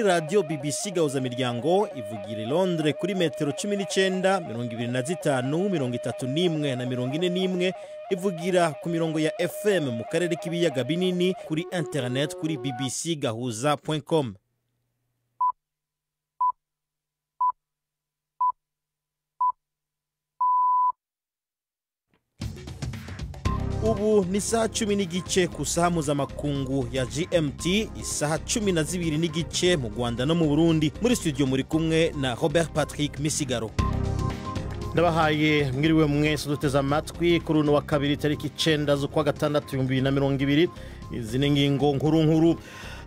radio BBC Gahuza Miryango ivugira i Londres kuri metero 19, 25, 31 na 41, ivugira ku mirongo ya FM mu karere k'ibiyaga binini, kuri internet kuri bbcgahuza.com. Ubu ni saa 10 n'igice ku saha mpuzamakungu ya GMT, isaha 12 n'igice mu Rwanda no mu Burundi. Muri studio muri kumwe na Robert Patrick Misigaro. Ndabahaye mwiriwe mwese duteza amatwi kuri uno wa kabiri tariki 9 z'ukwa gatandatu 2020. Izi ni ngingo nkuru.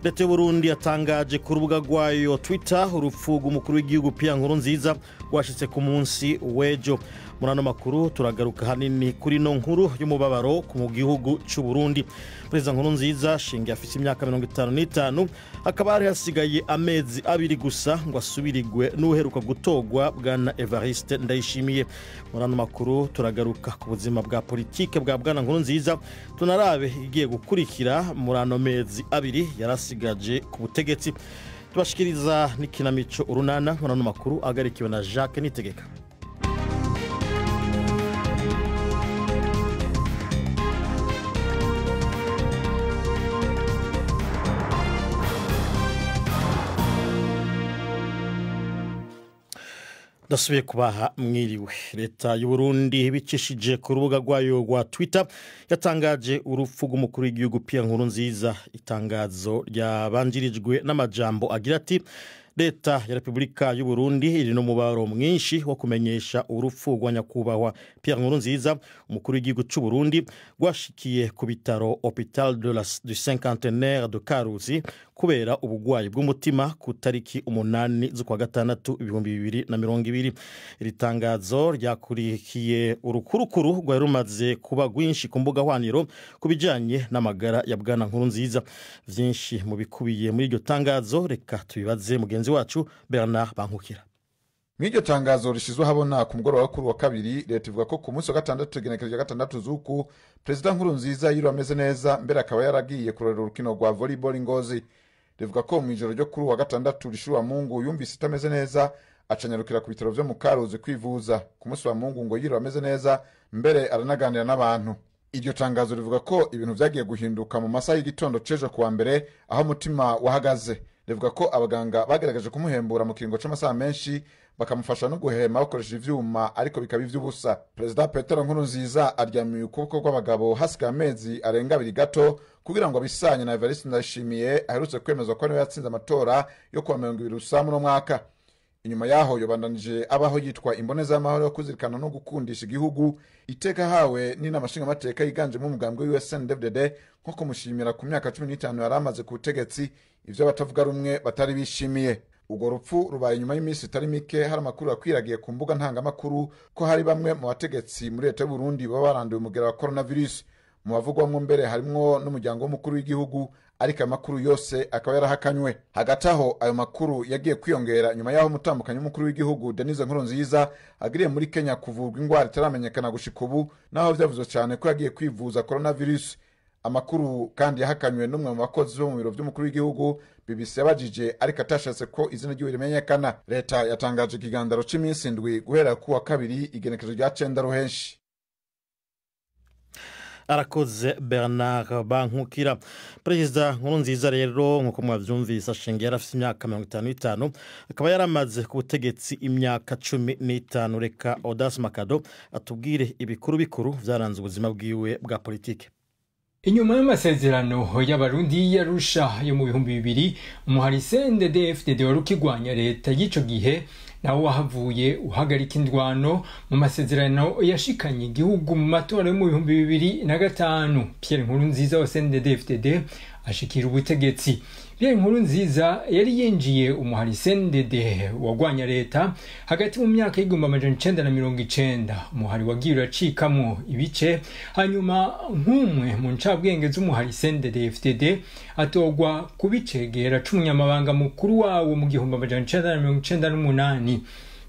Leta y'u Burundi yatangaje ku rubuga rwayo Twitter urupfu rw'umukuru w'igihugu Pierre Nkurunziza rwashitse ku munsi w'ejo. Muri ano makuru turagaruka hanini kuri no nkuru y'umubabaro ku gihugu cy'u Burundi. Perezida Nkurunziza shinge afite imyaka 55, akaba ari hasigaye amezi 2 gusa ngo asubirigwe n'uheruka gutogwa bwana Evariste Ndayishimiye. Muri ano makuru turagaruka ku buzima bwa politike bwa bwana Nkurunziza, tunarabe igiye gukurikira muri ano mezi 2 yarasigaje ku butegetsi. Tubashikiriza n'ikinamico urunana. Muri ano makuru agarikiwe na Jacques Nitegeka. Dasubiye kubaha mwiriwe. Leta y'u Burundi bicishije ku rubuga rwayo rwa Twitter yatangaje urupfu rw'umukuru w'igihugu Pierre Nkurunziza. Itangazo ryabanjirijwe n'amajambo agira ati: Leta ya Republika y'u Burundi iri no mubaro mwinshi wo kumenyesha urupfu rwa nyakubahwa Pierre Nkurunziza, umukuru w'igihugu cy'u Burundi, rwashikiye ku bitaro Hôpital du Cinquantenaire de Karusi kubera ubugwayi bw'umutima ku tariki 8 z'ukwa gatandatu 2020. Iri tangazo ryakurikiye urukurukuru rwari rumaze kuba rwinshi ku mbuga hwaniro kubijanye n'amagara ya bwana Nkurunziza. Vyinshi mu bikubiye muri iryo tangazo reka tubibaze mugenzi wacu Bernard Bankukira. Mw'iryo tangazo rishizwe habona ku mugoroba wa kabiri, leta ivuga ko ku munsi wa gatandatu genekerezo ya gatandatu z'uku Perezida Nkurunziza yiro ameze neza, mbere akaba yaragiye kurera urukino rwa volleyball Ngozi. Rivuga ko mu ijoro ryo kuri wa gatandatu rishura Mungu yumvise itameze neza, acanyarukira ku bitaro byo mu Karuzi kwivuza. Ku munsi wa Mungu ngo yiro ameze neza, mbere aranaganira n'abantu. Iryo tangazo rivuga ko ibintu vyagiye guhinduka mu masaha y'igitondo cejo kuwa mbere, aho mutima wahagaze. Rivuga ko abaganga bagerageje kumuhembura mu kiringo c'amasaha menshi, bakamufasha no guhema bakoresha ivyuma, ariko bikaba ivy'ubusa. Perezida Petero Nkurunziza aryamiye ukuboko kw'abagabo hasigaye amezi arenga 2 gato kugira ngo abisanye na Evariste Ndayishimiye aherutse kwemezwa ko niwe yatsinze amatora yo kuwa 2020 rusamu no mwaka. Inyuma yaho yobandanije abaho yitwa imboneza y'amahoro yo kuzirikana no gukundisha igihugu, iteka hawe n'inamashinga amateka yiganje mu mugambwe wa USNDD nko kumushimira ku myaka 15 yaramaze ku butegetsi, ivyo batavuga rumwe batari bishimiye. Ugo rupfu rubaye nyuma y'iminsi itari mike hari amakuru akwiragiye ku mbuga ntangamakuru ko hari bamwe mu bategetsi muri leta y'u Burundi baba baranduye umugera wa coronavirus. Mu bavugwamwo mbere harimwo n'umuryango w'umukuru w'igihugu, ariko amakuru yose akaba yarahakanywe. Hagati aho ayo makuru yagiye kwiyongera nyuma yaho mutambukanye w'umukuru w'igihugu Denise Nkurunziza agiriye muri Kenya kuvurwa ingwara itaramenyekana gushika ubu, naho vyavuzwe cyane ko yagiye kwivuza coronavirus. Amakuru kandi yahakanywe n'umwe mu bakozi bo mu biro by'umukuru w'igihugu. BBC yabajije ariko atashatse ko izina ry'uwo rimenyekana. Leta yatangaje ikigandaro c'iminsi 7 guhera ku wa kabiri igenekerezo rya 9 ruhenshi. Arakoze Bernard Bankukira. Perezida Nkurunziza rero nkuko mwavyumvise ashingiye yarafite imyaka 55, akaba yaramaze ku butegetsi imyaka 15. Reka Audace Makado atubwire ibikuru bikuru vyaranze ubuzima bwiwe bwa politike. Inyuma y'amasezerano y'abarundi yarusha yo mu 2000, umuhari CNDD-FDD warukigwanya leta y'ico gihe nawo wahavuye uhagarika indwano mu masezerano yashikanye igihugu mu matora yo mu 2005. Pierre Nkurunziza wa CNDD-FDD ashikira ubutegetsi. Pierre Nkurunziza yari yinjiye umuhari CNDD wagwanya leta hagati mu myaka y'1990. Umuhari wagiye uracikamwo ibice, hanyuma nk'umwe mu ncabwenge z'umuhari CNDD-FDD atogwa kubicegera c'umunyamabanga mukuru wawo mu 1998.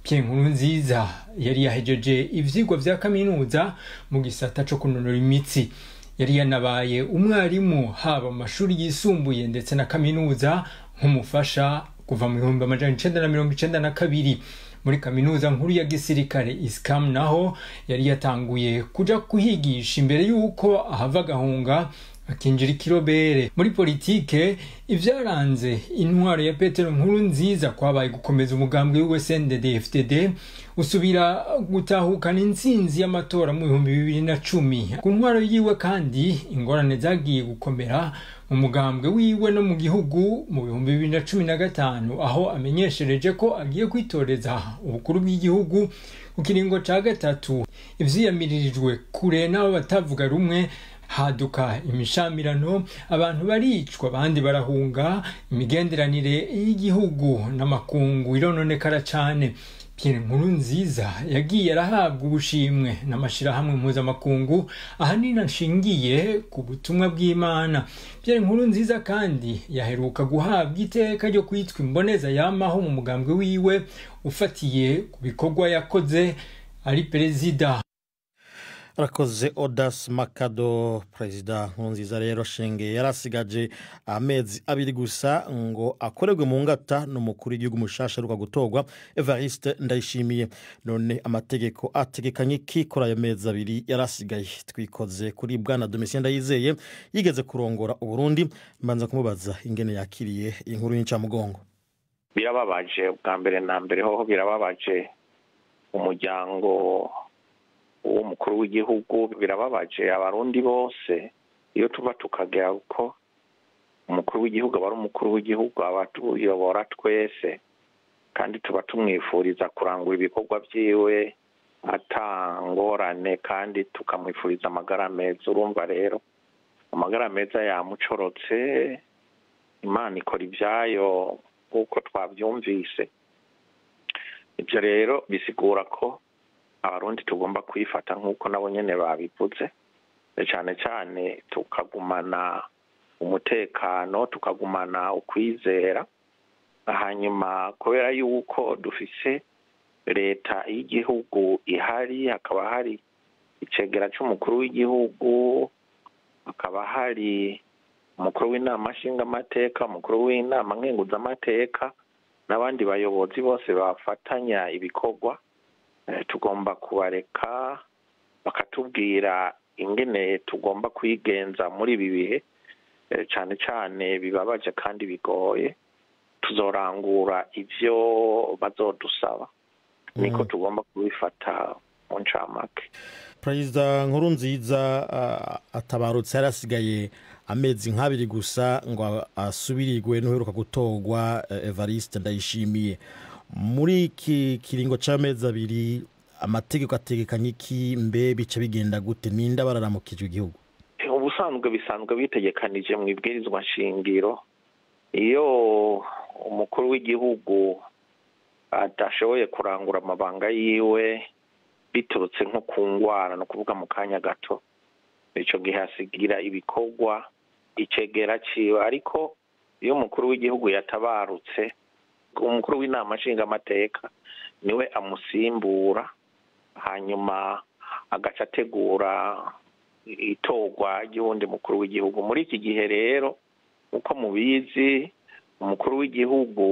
Pierre Nkurunziza yari yahejeje ivyigwa vya kaminuza mu gisata co kunonora imitsi. Yari yanabaye umwarimu haba mu mashuri yisumbuye ndetse na kaminuza nk'umufasha kuva mu 1992 muri kaminuza nkuru ya gisirikare ISCAM naho yari yatanguye kuja kuhigisha imbere yuko ahava gahunga akinjira ikirobere. Muri politike ivyaranze intwaro ya Petero Nkurunziza kwabaye gukomeza umugambwe w'iwe CNDD-FDD usubira gutahukana intsinzi y'amatora mu 2010. Ku ntwaro yiwe kandi ingorane zagiye gukomera mu mugambwe wiwe no mu gihugu mu 2015 aho amenyeshereje ko agiye kwitoreza ubukuru bw'igihugu ku kiringo ca gatatu. Ivyiyamiririjwe kure n'abo batavuga rumwe, haduka imishamirano, abantu baricwa abandi barahunga, imigenderanire y'igihugu n'amakungu irononekara cane. Pierre Nkurunziza yagiye arahabwa ubushimwe n'amashirahamwe mpuzamakungu ahanini ashingiye ku butumwa bw'Imana. Pierre Nkurunziza kandi yaheruka guhabwa iteka ryo kwitwa imboneza yamaho mu mugambwe wiwe ufatiye ku bikorwa yakoze ari perezida. Rakoze Odas Makado. Perezida Nkurunziza rero shenge yarasigaje amezi abiri gusa ngo akorerwe mu ngata n'umukuru w'igihugu mushasha ruka gutorwa Evariste Ndayishimiye. None amategeko ategekanye kikora ayo mezi abiri yarasigaye. Twikoze kuri bwana Domitien Ndayizeye yigeze kurongora Uburundi, mbanza kumubaza ingene yakiriye inkuru y'incamugongo. Birababaje bwa mbere na mbere hoho birababaje umuryango w'umukuru w'igihugu, birababaje abarundi bose iyo tuva tukagera uko umukuru w'igihugu aba ari umukuru w'igihugu abatuyobora twese, kandi tuba tumwifuriza kurangura ibikorwa vyiwe atangorane kandi tukamwifuriza amagara meza. Urumva rero amagara meza yamucorotse, Imana ikora ivyayo kuko twavyumvise. Ivyo rero bisigura ko abarundi tugomba kwifata nk'uko nabo nyene babivuze, cyane cyane tukagumana umutekano, tukagumana ukwizera. Hanyuma kubera yuko dufise leta y'igihugu ihari, hakaba hari icegera c'umukuru w'igihugu, hakaba hari umukuru w'inama nshingamateka, umukuru w'inama nkenguzamateka n'abandi bayobozi bose bafatanya ibikorwa, tugomba kubareka bakatubwira ingene tugomba kwigenza muri ibi bihe cyane cyane bibabaje kandi bigoye. Tuzorangura ivyo bazodusaba, niko tugomba kubifata mu ncamake. Perezida Nkurunziza atabarutse yarasigaye amezi nk'abiri gusa ngo asubirirwe n'uheruka gutorwa Evariste Ndayishimiye. Muri iki kiringo c'amezi abiri amategeko ategekanye iki, mbe bice bigenda gute, ninda bararamukije igihugu? Ubusanzwe bisanzwe bitegekanije mu ibwirizwa nshingiro, iyo umukuru w'igihugu adashoboye kurangura amabanga yiwe biturutse nko ku ngwara, no kuvuga mu kanya gato, ico gihe asigira ibikorwa icegera ciwe. Ariko iyo umukuru w'igihugu yatabarutse, umukuru w'inama nshingamateka niwe amusimbura, hanyuma agaca ategura itorwa ry'uwundi mukuru w'igihugu. Muri iki gihe rero uko mubizi, umukuru w'igihugu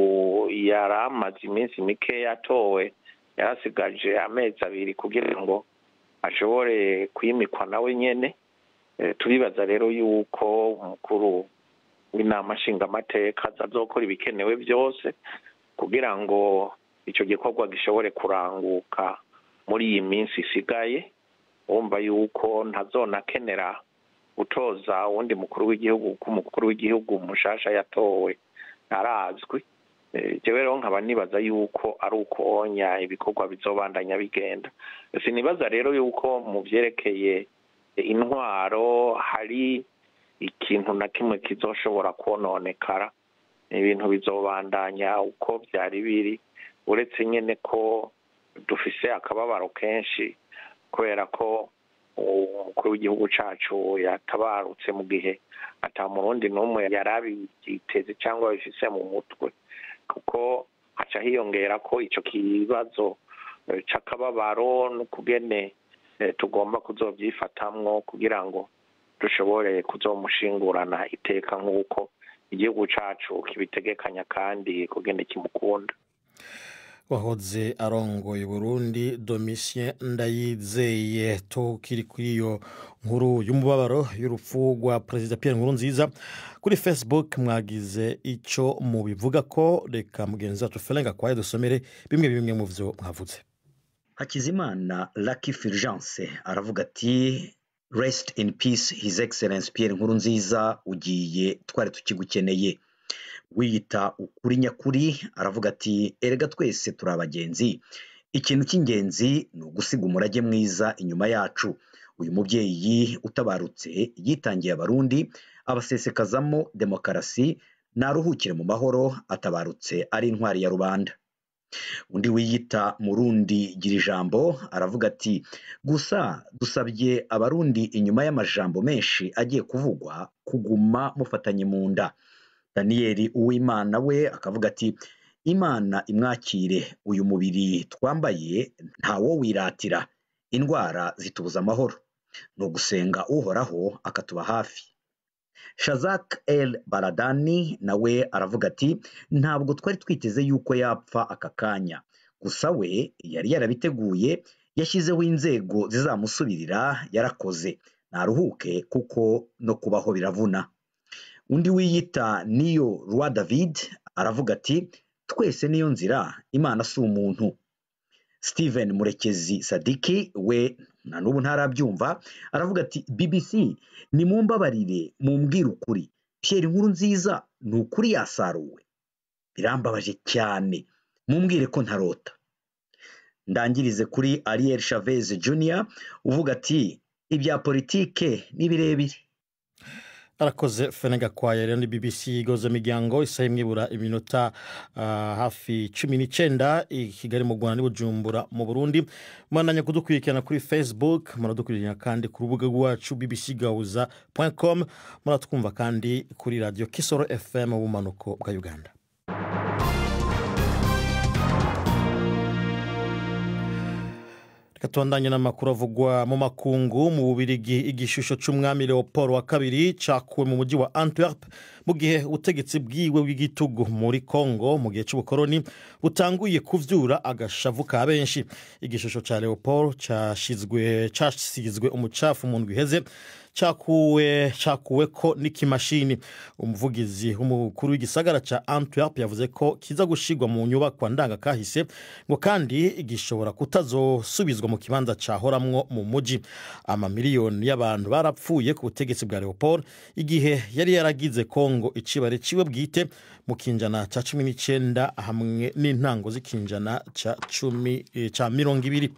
yaramaze iminsi mike yatowe, yarasigaje amezi abiri kugira ngo ashobore kwimikwa nawe nyene. Turibaza rero yuko umukuru w'inama nshingamateka azokora ibikenewe byose kugira ngo ico gikorwa gishobore kuranguka muri iyi minsi isigaye. Wumva yuko ntazonakenera gutoza uwundi mukuru w'igihugu, ko umukuru w'igihugu mushasha yatowe arazwi. Jewe rero nkaba nibaza yuko ari ukonya ibikorwa bizobandanya bigenda. Sinibaza rero yuko mu vyerekeye intwaro hari ikintu na kimwe kizoshobora kononekara. Ibintu bizobandanya uko vyari biri, uretse nyene ko dufise akababaro kenshi kubera ko umukuru w'igihugu cacu yatabarutse mu gihe ata murundi n'umwe yarabiteze cyangwa bifise mu mutwe, kuko haca hiyongera ko ico kibazo c'akababaro n'ukugene tugomba kuzovyifatamwo kugira ngo dushobore kuzomushingurana iteka nk'uko igihugu cacu kibitegekanya kandi kugenda kimukunda. wahoze arongoye Burundi Domitien Ndayizeye. Tukiri kuri iyo nkuru y'umubabaro y'urupfu rwa Perezida Pierre Nkurunziza kuri Facebook mwagize ico mubivuga ko, reka mugenzi wacu Felenga kwaye dusomere bimwe mu vyo mwavuze. Hakizimana Lucky Fulgence aravuga ati Rest in peace His Excellence Pierre Nkurunziza, ugiye twari tukigukeneye. Wiyita ukuri nyakuri aravuga ati erega twese turi abagenzi, ikintu cy'ingenzi ni ugusiga umurage mwiza inyuma yacu. Uyu mubyeyi utabarutse yitangiye abarundi abasesekazamo demokarasi, naruhukire mu mahoro, atabarutse ari intwari ya rubanda. Undi wiyita Murundi gira ijambo aravuga ati gusa dusabye abarundi inyuma y'amajambo menshi agiye kuvugwa kuguma mufatanye mu nda. Daniel Uwimana we akavuga ati Imana imwakire, uyu mubiri twambaye ntawo wiratira, indwara zitubuza amahoro, no gusenga uhoraho akatuba hafi. Shazak El Baradani nawe aravuga ati ntabwo twari twiteze yuko yapfa aka kanya, gusa we yari yarabiteguye, yashyizeho inzego zizamusubirira, yarakoze, naruhuke kuko no kubaho biravuna. Undi wiyita Niyo Rwa David aravuga ati twese niyo nzira, Imana si umuntu. Steven Murekezi Sadiki we na n'ubu ntarabyumva aravuga ati BBC ni mumbabarire mumbwira ukuri, Pierre Nkurunziza ni ukuri yasaruwe, birambabaje cyane, mumbwire ko ntarota. Ndangirize kuri Ariel Chavez Jr uvuga ati ibya politike ni birebire. Arakoze Felenga kwaye. Rero ni BBC igoza miryango isaha imwibura iminota hafi 19 i Kigali mu Rwanda n'Ubujumbura mu Burundi. Mwananya kudukurikirana kuri Facebook, muradukurikirana kandi ku rubuga rwacu bbcgahuza.com, muratwumva kandi kuri radio Kisoro FM mu bumanuko bwa Uganda. Katondanye n'amakuru avugwa mu makungu. Mu Bubirigi igishusho c'umwami Leopold wa kabiri cakuwe mu mujyi wa Antwerp mu gihe ubutegetsi bwiwe bw'igitugu muri Congo mu gihe c'ubukoroni butanguye kuvyura agashavu ka benshi. Igishusho ca Leopold casizwe umucafu mu ndwi iheze, cakuwe ko n'ikimashini. Umuvugizi w'umukuru w'igisagara ca Antwerp yavuze ko kiza gushigwa mu nyubakwa ndanga kahise, ngo kandi gishobora kutazosubizwa mu kibanza cahoramwo mu muji. Amamiliyoni y'abantu barapfuye ku butegetsi bwa Leopold igihe yari yaragize Congo icibare ciwe bwite mu kinjana ca 19 hamwe n'intango z'ikinjana ca 20.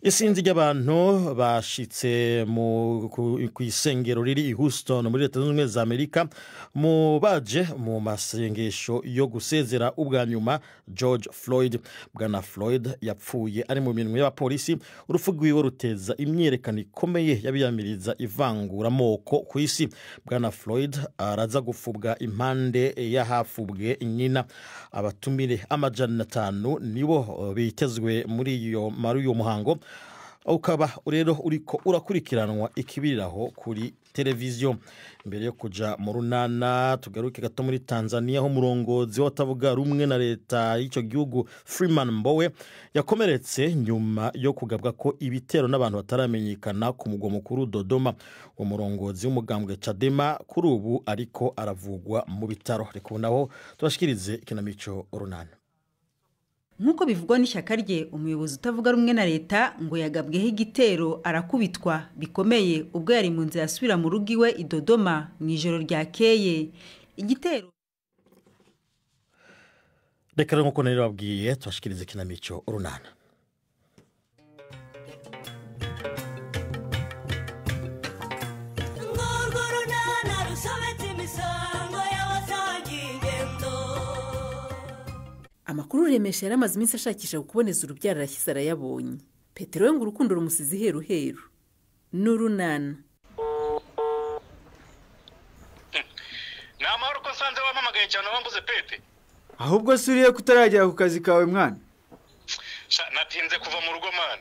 Isinzi ry'abantu bashitse ku isengero riri i Houston muri Leta Zunze Ubumwe za Amerika mu baje mu masengesho yo gusezera ubwa nyuma George Floyd. Bwana Floyd yapfuye ari mu minwe y'abapolisi. Urupfu rwiwe ruteza imyerekano ikomeye yabiyamiriza ivangura moko ku isi. Bwana Floyd araza gufubwa impande y'ahafubwe nyina. Abatumire 500 nibo bitezwe muri uyo muhango, ukaba rero uriko urakurikiranwa ikibiriraho kuri televiziyo. Mbere yo kuja mu runana tugaruke gato muri Tanzania, ho murongozi watavuga rumwe na leta y'ico gihugu Freeman Mbowe yakomeretse nyuma yo kugabwa ko ibitero n'abantu bataramenyekana ku mugwa mukuru Dodoma. Umurongozi w'umugambwe Chadema kuri ubu ariko aravugwa mu bitaro. Reka naho tubashikirize ikinamico runana. Nkuko bivugwa n'ishyaka rye, umuyobozi utavuga rumwe na leta ngo yagabweho igitero arakubitwa bikomeye ubwo yari mu nzira asubira mu rugo iwe i Dodoma mu ijoro ryakeye. Igitero reka nkuko nari babwiye tubashikirize ikinamico runana. Amakuru Remesha yaramaze iminsi ashakisha kuboneza urubyaro arashyize arayabonye. Petero we ngo urukundo rumusize heru heru. N'urunana. Namahoro ko sanze wamamagaye cyane wambuze Pete. Ahubwo suriye kutarajya ku kazi kawe mwana. Natinze kuva mu rugo man.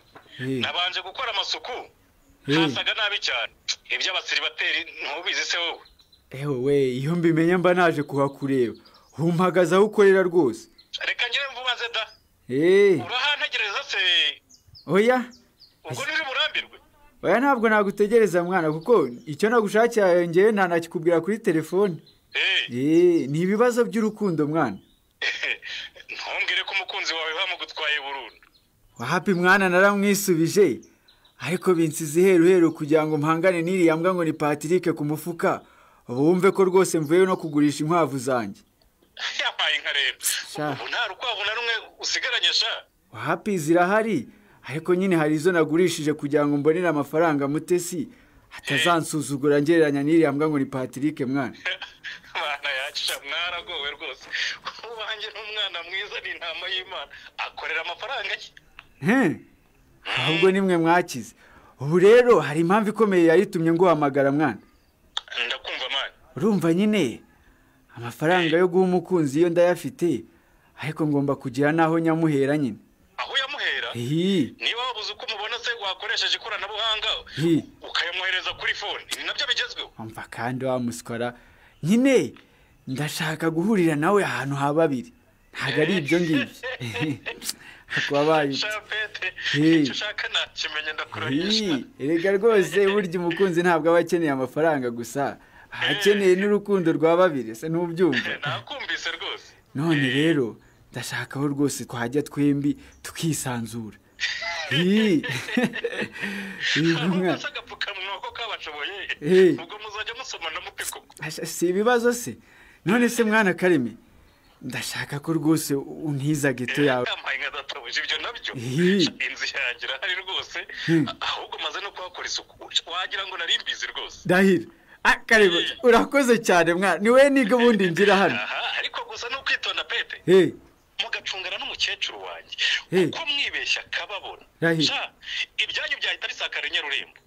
Nabanje gukora amasuku. Hasaga nabi cyane. Ibyo abasiribateri ntubizi se wowe. we iyo mbimenya mba naje kuhakureba umpagaze aho ukorera rwose. Reka ngire mvubaze da. Urahantegereza se? Oya. Ubwo nuri burambirwe? Oya ntabwo nagutegereza mwana kuko icyo nagushakiye ngewe ntanakikubwira kuri telefone. Ni ibibazo by'urukundo mwana. Ntumbwire ko umukunzi wawe bamugutwaye burundu. Wahapi mwana naramwisubije ariko binsize iheruheru kugira ngo mpangane n'iriya mbwa ngo ni Patrick ku mufuka bumve ko rwose mvuye no kugurisha inkwavu zanjye. Yampaye inka rero. Ubu nta rukwavu na rumwe usigaranye sha. Wahapi zirahari ariko nyine hari izo nagurishije kugira ngo mbonere amafaranga Mutesi atazansuzugura ngereranya n'iriya mbwa ngo ni Patrick mwana. Mwana yacu mwaragowe rwose. Ubanjye n'umwana mwiza ni intama y'Imana akorera amafaranga ye. Ahubwo nimwe mwakize. Ubu rero hari impamvu ikomeye yayitumye nguhamagara mwana. Ndakumva mwana. Urumva nyine amafaranga yo guha umukunzi iyo ndayafite ariko ngomba kugira naho nyamuhera nyine. Aho yamuhera? Niba wabuze uko mubona se wakoresheje ikoranabuhanga ukayamuhereza kuri phone. Ni nabyo bigezweho. Umva kandi wa muskora nyine ndashaka guhurira nawe ahantu hababiri. Ntago ari ibyo ngibyo. Akwabaye. Icyo ushaka nakimenye ndakurahisha. Erega rwose burya umukunzi ntabwo aba akeneye amafaranga gusa. Akeneye n'urukundo rwa babiri se n'ubyumva. Nakumvise rwose. None rero ndashaka aho rwose twajya twembi tukisanzura. Ubwo muzajya musoma na mupiko. Si ibibazo se. None se mwana Kareme ndashaka ko rwose untiza geto yawe. Ibyo nabyo inzu yangira hari rwose ahubwo maze no kuhakora isuku wagira ngo nari mbizi rwose. Dahira Kareme urakoze cyane mwana niwe niga bundi ngira hano. Ariko gusa no kwitonda Pete. Mugacungana n'umukecuru wanjye uko mwibeshya kababona. Ibyanyu byahita bisakara Nyarurembo.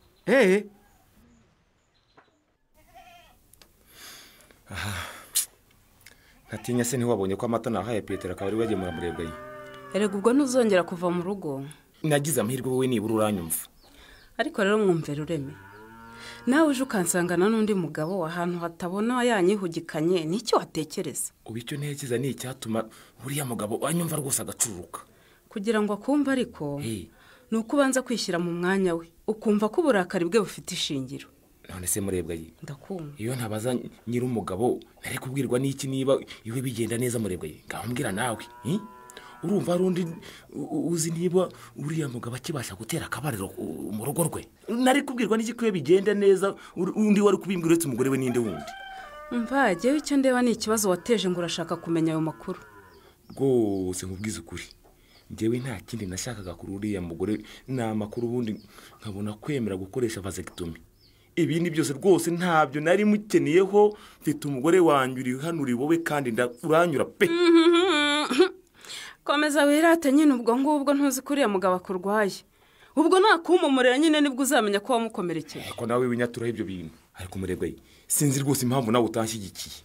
Atinya se ntiwabonye ko amata nahaye Petero akaba ari wagemura murebwa ye. Erega ubwo ntuzongera kuva mu rugo. Nagize amahirwe wowe nibura uranyumva. Ariko rero mwumve Rureme. Nawe uje ukansangana n'undi mugabo ahantu hatabona yanyihugikanye n'icyo watekereza. Ubicyo ntekereza ni icyatuma buriya mugabo anyumva rwose agacuruka. Kugira ngo akumva ariko nuko ubanza kwishyira mu mwanya we ukumva ko uburakari bwe bufite ishingiro. None se murebwa ye. Ndakumva. Iyo ntabaza nyiri umugabo nari kubwirwa n'iki niba iwe bigenda neza murebwa ye. Ngambwira nawe. Urumva rundi uzi niba uriya mugabo akibasha gutera akabariro mu rugo rwe. Nari kubwirwa n'iki kwe bigenda neza undi wari kubimbwira uretse umugore we ninde wundi. Mva jewe icyo ndeba ni ikibazo wateje ngo urashaka kumenya ayo makuru. Rwose nkubwiza ukuri. Njyewe nta kindi nashakaga kuri uriya mugore na makuru ubundi nkabona kwemera gukoresha vasectomy. Ibindi byose rwose ntabyo nari mukeneyeho mfite umugore wanjye hano uri wowe kandi uranyura pe. Komeza wirate nyine ubwo ngubwo ntuzi kuriya mugabo akurwaye. Ubwo nakumumurira nyine nibwo uzamenya ko wamukomerekeye. Ko nawe winyatura ibyo bintu. Ariko murebwa ye sinzi rwose impamvu nawe utanshyigikiye.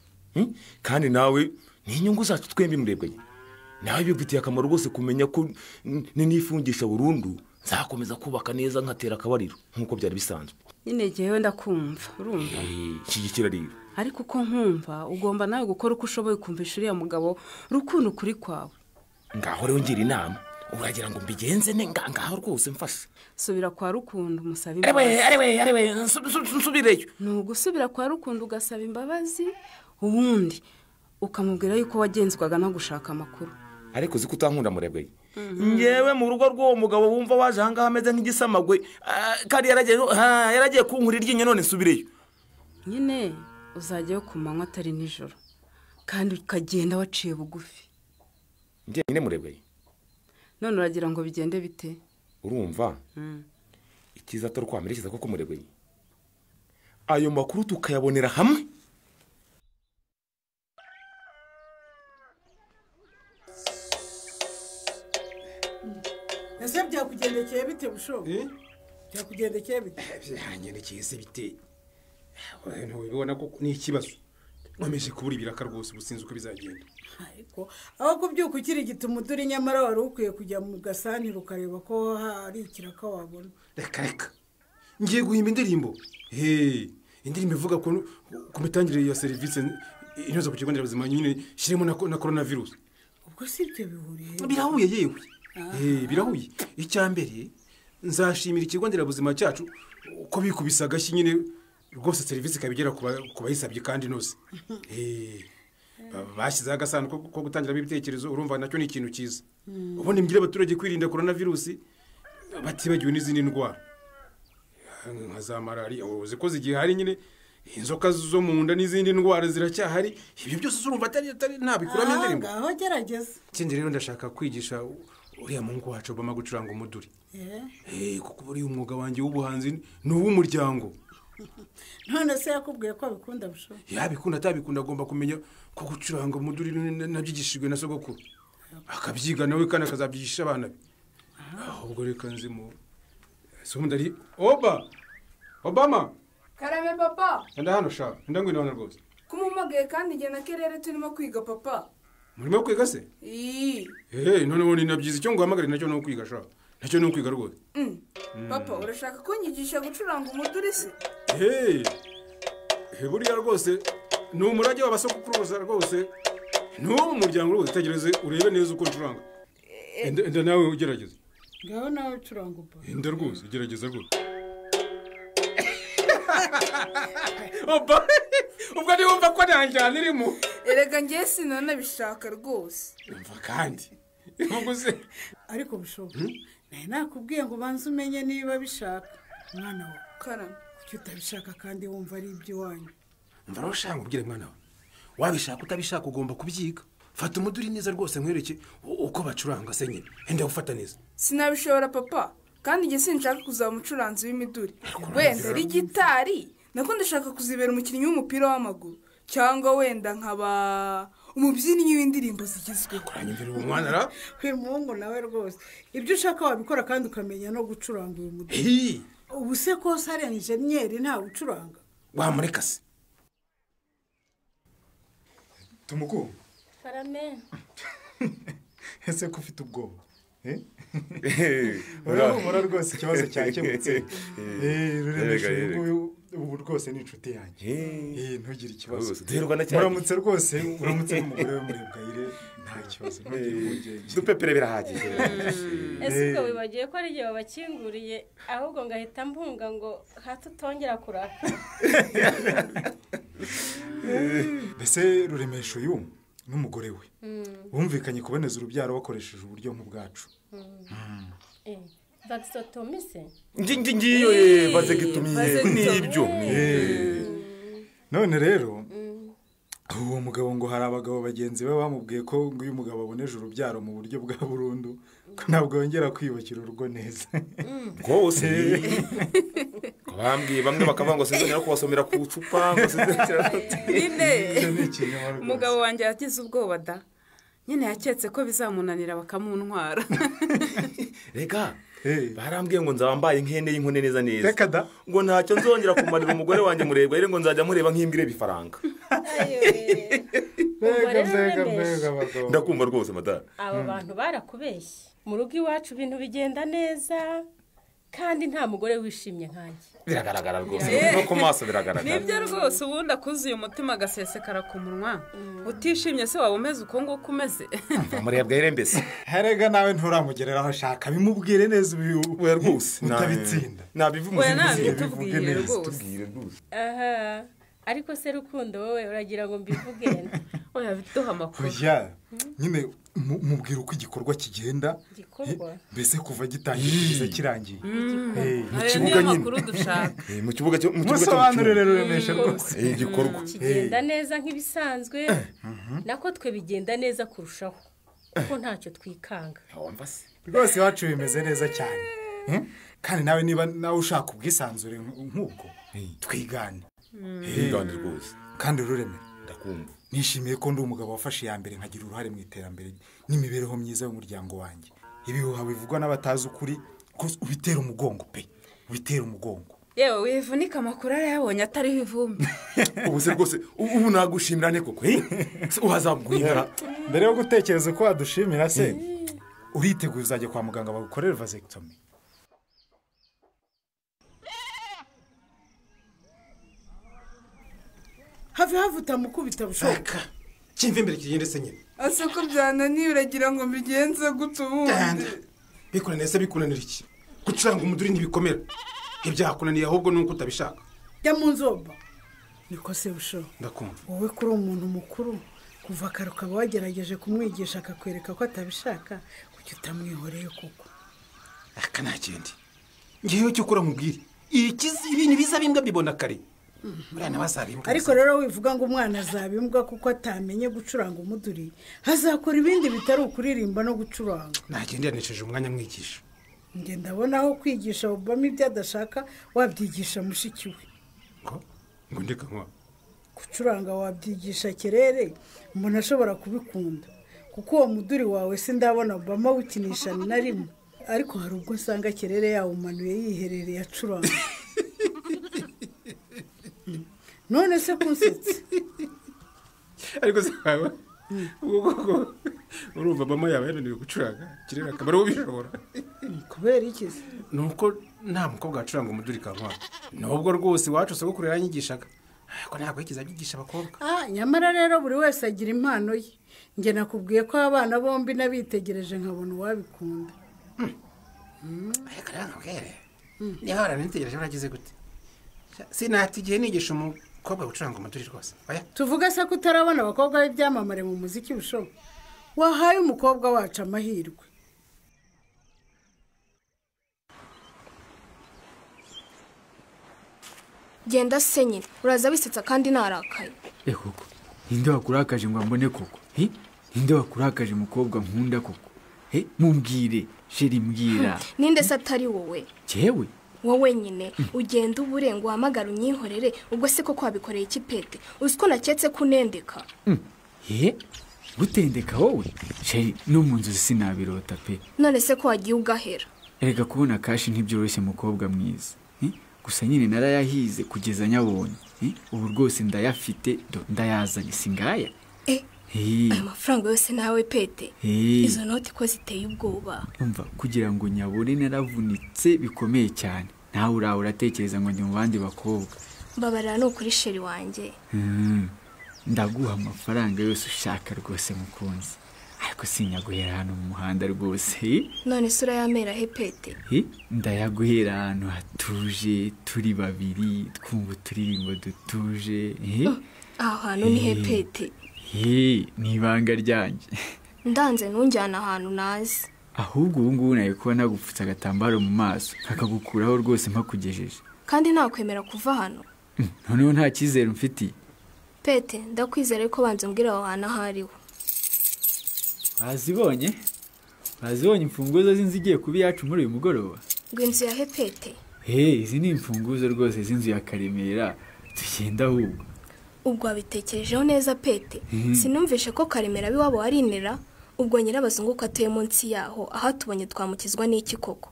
Kandi nawe ni inyungu zacu twembi murebwa ye. Nawe bifitiye akamaro rwose kumenya ko nifungisha burundu nzakomeza kubaka neza nkatera akabariro nkuko byari bisanzwe. Nyine jewe ndakumva urumva. Kigikira rero. Ariko uko nkumva ugomba nawe gukora uko ushoboye kumvisha uriya mugabo rukundo kuri kwawe. Ngaho rero ngira inama uragira ngo mbigenze ngaho rwose mfasha. Subira kwa Rukundo umusaba imbabazi. Arewe nsubireyo. Nugusubira kwa Rukundo ugasaba imbabazi ubundi ukamubwira yuko wagenzwaga no gushaka amakuru. Ariko uzi kutankunda murebwe. Ngewe mu rugo rw'uwo mugabo wumva waje hanga hameze nk'igisamagwe kandi yaragiye kunkurira iryinyo none nsubireyo. Nyine uzajyayo ku manywa atari nijoro kandi ukagenda waciye bugufi. Ngiye nyine murebwe. None uragira ngo bigende bite? Urumva? Ikiza to rwamerekeza koko murebwe. Ayo makuru tukayabonera hamwe. Ese byakugendekeye bite busho? Byakugendekeye bite? Byangendekeye se bite? Ntubibona ko ni ikibazo. Nkomeje kubura ibiraka rwose ubusinzi uko bizagenda. Ariko aho kubyuka ukiri gituma uduri nyamara wari ukwiye kujya mu gasani rukareba ko hari ikiraka wabona. Reka. Ngiye guhimba indirimbo. indirimbo ivuga ku mitangire ya serivisi inoze ku kigo nderabuzima nyine shirimo na coronavirus. Ubwo si ibyo bihuriye? Birahuye yewe. Birahuye. Icyambere nzashimira ikigo nderabuzima cyacu ko bikubisa agashyi nyine rwose serivisi kabigera ku bayisabye kandi inoze. Bashyizeho agasanduku ko gutangiramo ibitekerezo, urumva nacyo ni ikintu cyiza. Ubundi mbwira abaturage kwirinda coronavirus batibagiwe n'izindi ndwara nka za malariya. Uzi ko zigihari nyine, inzoka zo mu nda n'izindi ndwara ziracyahari. Ibyo byose urumva atari ntabikuramo indirimbo. Aho gerageza. Ikindi rero ndashaka kwigisha uriya muhungu wacu Obama gucuranga umuduri. Kuko buriya umwuga wanjye w'ubuhanzi ni uw'umuryango. None se yakubwiye ko abikunda busho? Yabikunda atabikunda agomba kumenya ko gucuranga umuduri nabyigishijwe na sogokuru. Akabyiga nawe kandi akazabyigisha abana be. Ahubwo reka nzimo Sumudari Obama. Karame papa. Enda hano sha, ndangwina hano rwose. Kumumagaye kandi njye na Kerere turimo kwiga papa. Murimo kwiga se? None woni nabyiza icyo nguhamagara nacyo no kwiga sha. Nacyo no kwiga rwose. Papa urashaka ko nyigisha gucuranga umuduri se? Buriya rwose ni umurage w'abasokuruza rwose. No umuryango rwose tegereze urebe neza uko ncuranga. Enda nawe ugerageza. Ngaho nawe ucuranga upa. Enda rwose ugerageza rwose. Ubwo ni wumva ko nanjyana irimo. Erega ngiye sinana bishaka rwose. Umva kandi. Uguze. Ariko bishoboka. Nakubwiye ngo banze umenye niba bishaka. Mwana wa Karame. Kuki utabishaka kandi wumva ari iby'iwanyu? Umva aho ushaka ubwire mwana wa. Wabishaka utabishaka ugomba kubyiga. Fata umuduri neza rwose nkwereke uko bacuranga se nyine. Enda ufata neza. Sinabishobora papa. Kandi ngiye sinshaka kuzaba umucuranzi w'imiduri. Wenda ari gitari. Nako ndashaka kuzibera umukinnyi w'umupira w'amaguru. Cyangwa wenda nkaba umubyinnyi w'indirimbo zigezweho. Kuranyumvira uwo mwana ra? Muhungu nawe rwose. Ibyo ushaka wabikora kandi ukamenya no gucuranga uyu muduri. Ubu se ko sare engineer nta ucuranga? Wamureka se. Tumuko. Karame. Ese ko ufite ubwoba? Urahumura rwose ikibazo cyakemutse. Ubu rwose ni inshuti yanjye. Ntugire ikibazo. Muramutse rwose, muramutse n'umugore we muri Bwayire nta kibazo. Ntugire impungenge. Dupepere birahagije. Ese ubwo wibagiye ko ari igihe babakinguriye ahubwo ngahita mpunga ngo hato utongera kuraka. Mbese Ruremesho uyu n'umugore we bumvikanye kuboneza urubyaro bakoresheje uburyo nk'ubwacu. Vaxotomy se? Ngiyo vasectomy nibyo. None rero uwo mugabo ngo hari abagabo bagenzi be bamubwiye ko ngo uyu mugabo aboneje urubyaro mu buryo bwa burundu ko ntabwo yongera kwiyubakira urugo neza. Rwose bambwiye bamwe bakavuga ngo sinzongera kubasomera ku icupa ngo sinzongera. Umugabo wanjye yagize ubwoba da. Nyine yaketse ko bizamunanira bakamuntwara. Rega barambwiye ngo nzabambaye nkene y'inkone neza neza. Reka da. Ngo ntacyo nzongera kumarira umugore wanjye murebwa rero ngo nzajya mureba nk'imbire bifaranga. Ndakumva rwose madara. Abo bantu barakubeshye. Mu rugo iwacu ibintu bigenda neza kandi nta mugore wishimye nkanjye. Biragaragara rwose no ku maso biragaragara. Nibyo rwose ubundi akuzuye umutima agasesekara ku munwa. Utishimye se waba umeze uko nguko umeze. Murebwa rero mbese. Herega nawe nturamugereraho ashaka bimubwire neza ubu rwose. Utabitsinda. Nabivuze tubwire rwose. Aha. Ariko se Rukundo wowe uragira ngo mbivuge. Oya bituha amakuru. Oya. Nyine mubwira uko igikorwa kigenda. Mbese kuva gitangiye kirangiye. Mu kibuga nyine. Mu kibuga cyo musobanurire Ruremesho rwose. Igikorwa. Kigenda neza nk'ibisanzwe. Nako twe bigenda neza kurushaho. Kuko ntacyo twikanga. Wumva se. Rwose iwacu bimeze neza cyane. Kandi nawe niba nawe ushaka ubwisanzure nk'ubwo twigane. Twigane rwose. Kandi Rureme ndakumva. Nishimiye ko ndi umugabo wafashe ya mbere nkagira uruhare mu iterambere n'imibereho myiza y'umuryango wanjye. Ibihuha bivugwa n'abatazi ukuri ko ubitera umugongo pe. Ubitera umugongo. Yewe wivunika amakuru arayabonye atariho ivumbi. Ubu se rwose ubu nagushimira ne koko uhazabwira. Mbere yo gutekereza ko wadushimira se uriteguye uzajya kwa muganga bagukorera vasectomy. have utamukubita bushoboka kimva imbere kigende se nyine ase ko byananiye uragira ngo mbigenze gute ubundi bikunanira iki gucuranga umuduri ntibikomera ibyakunaniye ahubwo nuko utabishaka jya mu nzoba niko se busho ndakumva wowe kuri umuntu mukuru kuva kare ukaba wagerageje kumwigisha akakwereka ko atabishaka kuki utamwihoreye kuko aka nta kindi ngewe cyo ukora mubwire ibintu biza bimbwa bibona kare murana bazabimbwa ariko rero wivuga ngo umwana azabimbwa kuko atamenye gucuranga umuduri hazakora ibindi bitari ukuririmba no gucuranga nagenda yanesheje umwanya mwigisha nge ndabona aho kwigisha Obama ibyo adashaka wabyigisha mushiki we ngo ndeka nkwa gucuranga wabyigisha Kerere umuntu ashobora kubikunda kuko uwo muduri wawe sindabona Obama wikinisha na rimwe ariko hari ubwo usanga Kerere yawumanuye yiherereye acuranga none se kunsetse ariko sawa ubwo urumva Obama yawe yananiwe gucuranga Kerere akamaro ubishobora kubera iki nuko nta mukobwa acuranga umuduri kankwa nubwo rwose iwacu sogokuru yaranyigishaga ariko ntabwo yigize abigisha abakobwa nyamara rero buri wese agira impano ye nge nakubwiye ko abana bombi nabitegereje nkabona uwabikunda ariko rero nkabwere niba waranitegereje uragize gute sinati igihe nigisha umukobwa gucuranga umuduri rwose tuvuga se ko utarabona abakobwa b'ibyamamare mu muziki bushobo wahaye umukobwa wacu amahirwe genda se nyine uraza wisetsa kandi narakaye koko ninde wakurakaje ngo ambone koko ninde wakurakaje umukobwa nkunda koko mumbwire sheri mbwira ninde se atari wowe jewe wowe nyine ugenda uburenga uhamagara unyihorere ubwo se koko wabikoreye iki Pete uzi ko naketse kunendeka gutendeka wowe sheri no mu nzu sinabirota pe none se ko wagiye ugahera erega kubona kashi ntibyoroshye mukobwa mwiza gusa nyine narayahize kugeza nyabonye ubu rwose ndayafite ndayazanye singaya ayo mafaranga yose nawe Pete izo noti ko ziteye ubwoba umva kugira ngo nyabone naravunitse bikomeye cyane nawe uraho uratekereza ngo njye mu bandi bakobwa mbabarira no kuri sheri wanjye ndaguha amafaranga yose ushaka rwose mukunzi ariko sinyaguhera hano mu muhanda rwose none se urayamera he Pete ndayaguhera ahantu hatuje turi babiri twumva uturirimbo dutuje aho hantu ni he Pete ni ibanga ryanjye ndanze ntunjyana ahantu nazi ahubwo ubu ngubu nawe kuba nagupfutse agatambaro mu maso kakagukuraho rwose mpakugejeje kandi nakwemera kuva hano noneho nta cyizere mfitiye Pete ndakwizera ko banze mbwira aho hantu aho ariho bazibonye imfunguzo z'inzu igiye kuba iyacu muri uyu mugoroba ngo inzu ya he Pete izi ni imfunguzo rwose z'inzu ya Karemera tugenda ahubwo ubwo wabitekerejeho neza Pete sinumvishe ko Karemera biwabo warinera ubwo nyirabazungu ko atuye munsi yaho aho tubonye twamukizwa n'iki koko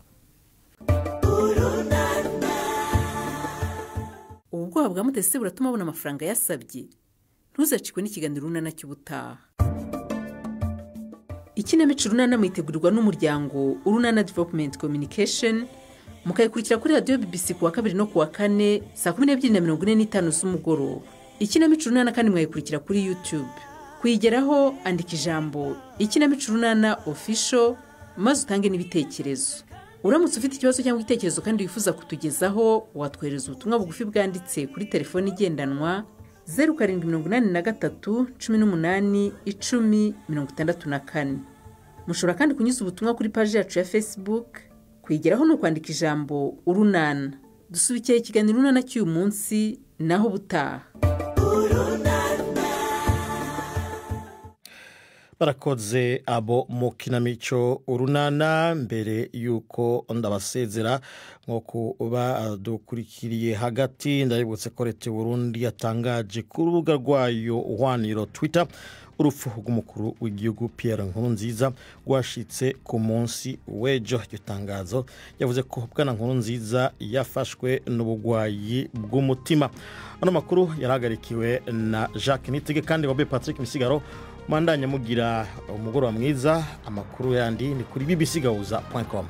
ubwoba bwa Mutesi buratuma abona amafaranga yasabye ntuzacikwe n'ikiganiro runana cy'ubutaha ikinamico runana mwitegurirwa n'umuryango Urunana Development Communication mukayikurikira kuri radiyo BBC kuwa kabiri no kuwa kane saa 12:45 z'umugoroba ikinamico runana kandi mwayikurikira kuri YouTube kuyigeraho andika ijambo ikinamico runana official maze utange n'ibitekerezo uramutse ufite ikibazo cyangwa igitekerezo kandi wifuza kutugezaho watwohereza ubutumwa bugufi bwanditse kuri telefone igendanwa 0783 18 10 mushobora kandi kunyuza ubutumwa kuri page yacu ya Facebook kwigeraho no kwandika ijambo urunana dusubikiye ikiganiro runana cy'uyu munsi naho butaha barakoze abo mu kinamico urunana mbere yuko ndabasezera nko kuba dukurikiriye hagati ndabibutse ko leta y'Uburundi yatangaje ku rubuga rwayo hwaniro Twitter urupfu rw'umukuru w'igihugu Pierre Nkurunziza rwashitse ku munsi w'ejo. Iryo tangazo yavuze ko Bwana Nkurunziza yafashwe n'ubugwayi bw'umutima. Ano makuru yarahagarikiwe na Jacques Nitege kandi Bobe Patrick Misigaro. Mandanya mugira umugoroba mwiza. Amakuru yandi ni kuri bbcgahuza.com.